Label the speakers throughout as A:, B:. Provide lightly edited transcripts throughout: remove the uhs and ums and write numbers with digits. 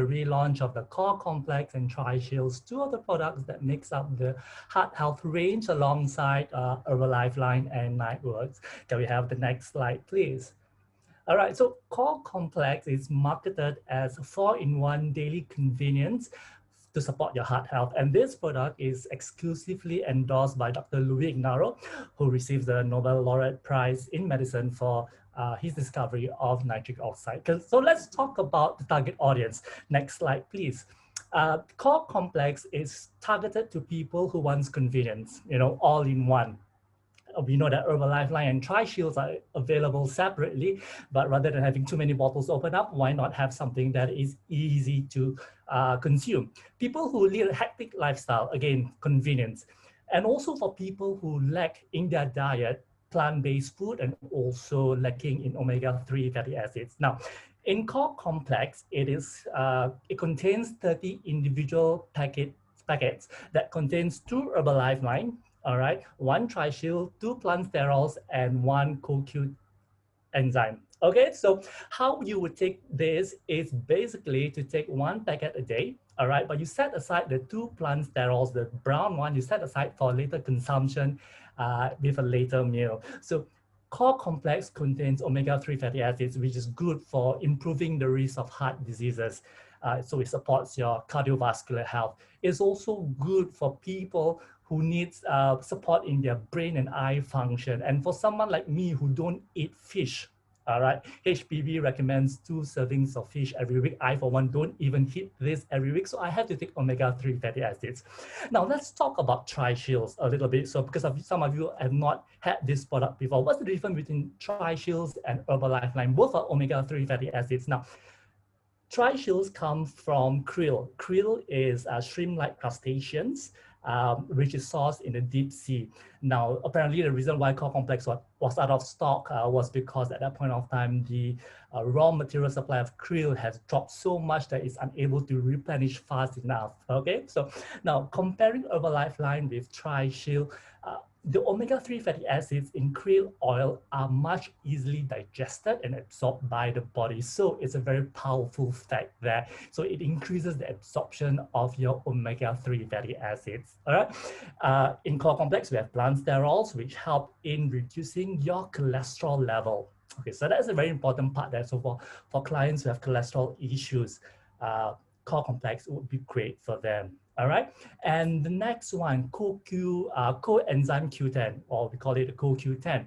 A: relaunch of the Core Complex and Tri-Shields, two of the products that makes up the heart health range alongside Herbalife and Nightworks. Can we have the next slide, please? All right, so Core Complex is marketed as a 4-in-1 daily convenience to support your heart health. And this product is exclusively endorsed by Dr. Louis Ignarro, who receives the Nobel Laureate Prize in Medicine for his discovery of nitric oxide. So let's talk about the target audience. Next slide, please. Core Complex is targeted to people who want convenience, all in one. We know that Herbalife and Tri-Shields are available separately, but rather than having too many bottles open up, why not have something that is easy to consume? People who lead a hectic lifestyle, again, convenience. And also for people who lack in their diet plant-based food and also lacking in omega-3 fatty acids. Now, in Core Complex, it contains 30 individual packets that contains 2 Herbalife line, all right, 1 Tri-Shield, 2 plant sterols, and 1 CoQ enzyme. Okay, so how you would take this is basically to take 1 packet a day, all right, but you set aside the 2 plant sterols, the brown one, you set aside for later consumption with a later meal. So Core Complex contains omega-3 fatty acids, which is good for improving the risk of heart diseases. So it supports your cardiovascular health. It's also good for people who needs support in their brain and eye function. And for someone like me who don't eat fish, all right, HPV recommends 2 servings of fish every week. I, for one, don't even hit this every week, so I have to take omega-3 fatty acids. Now, let's talk about Tri-Shields a little bit. So because some of you have not had this product before, what's the difference between Tri-Shields and Herbalife Line? Both are omega-3 fatty acids. Now, Tri-Shields come from krill. Krill is shrimp-like crustaceans, which is sourced in the deep sea. Now, apparently the reason why Core Complex was out of stock was because at that point of time, the raw material supply of krill has dropped so much that it's unable to replenish fast enough, okay? So now comparing Herbalife line with Tri-Shield, the omega-3 fatty acids in krill oil are much easily digested and absorbed by the body. So it's a very powerful fact there. So it increases the absorption of your omega-3 fatty acids. All right. In Core Complex, we have plant sterols, which help in reducing your cholesterol level. Okay, so that's a very important part there. So for clients who have cholesterol issues, Core Complex would be great for them. All right, and the next one, coenzyme Q10, or we call it CoQ10.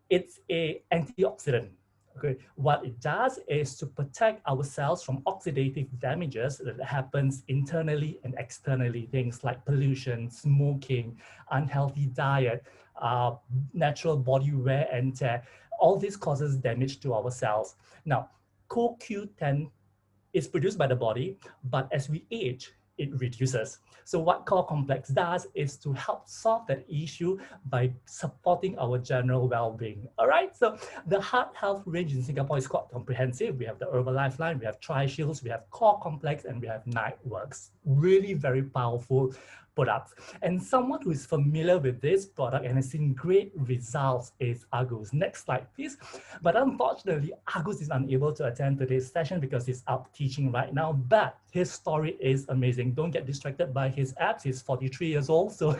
A: It's an antioxidant. Okay, what it does is to protect our cells from oxidative damages that happens internally and externally, things like pollution, smoking, unhealthy diet, natural body wear and tear. All this causes damage to our cells. Now, CoQ10 is produced by the body, but as we age, it reduces. So what Core Complex does is to help solve that issue by supporting our general well-being. All right, so the heart health range in Singapore is quite comprehensive. We have the Herbalife line, we have Tri-Shields, we have Core Complex, and we have Nightworks. Really very powerful products. And someone who is familiar with this product and has seen great results is Agus. Next slide, please. But unfortunately, Agus is unable to attend today's session because he's out teaching right now, but his story is amazing. Don't get distracted by his abs. He's 43 years old. So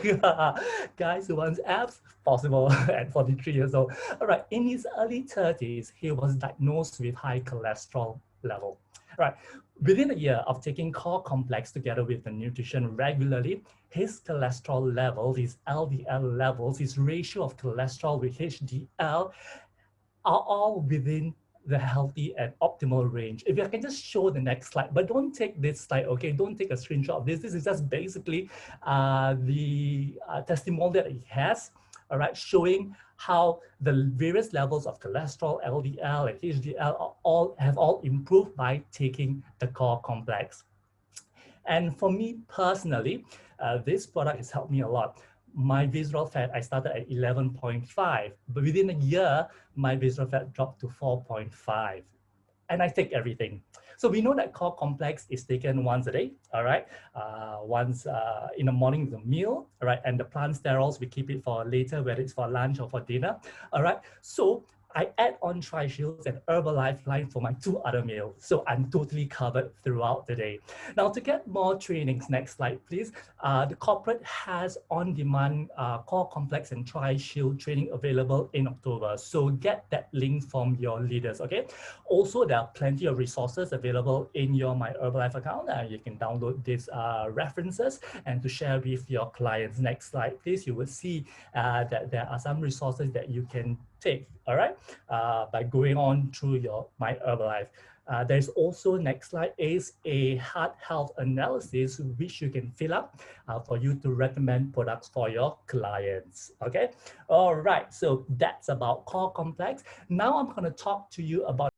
A: guys who want abs, possible at 43 years old. All right, in his early 30s, he was diagnosed with high cholesterol level. Right. Within a year of taking Core Complex together with the nutrition regularly, his cholesterol levels, his LDL levels, his ratio of cholesterol with HDL are all within the healthy and optimal range. If I can just show the next slide, but don't take this slide, okay? Don't take a screenshot of this. This is just basically the testimonial that he has, all right, showing how the various levels of cholesterol, LDL, and HDL have all improved by taking the Core Complex. And for me personally, this product has helped me a lot. My visceral fat, I started at 11.5, but within a year, my visceral fat dropped to 4.5. And I take everything. So we know that Core Complex is taken once a day, all right? Once in the morning with a meal, all right? And the plant sterols, we keep it for later, whether it's for lunch or for dinner, all right? So I add on TriShields and Herbalife line for my 2 other meals. So I'm totally covered throughout the day. Now to get more trainings, next slide, please. The corporate has on-demand core complex and TriShield training available in October. So get that link from your leaders, okay? Also, there are plenty of resources available in your My Herbalife account. You can download these references and to share with your clients. Next slide, please. You will see that there are some resources that you can take, all right, by going on through your My Herbalife. There's also, next slide, is a heart health analysis which you can fill up for you to recommend products for your clients, okay? All right, so that's about core complex. Now I'm gonna talk to you about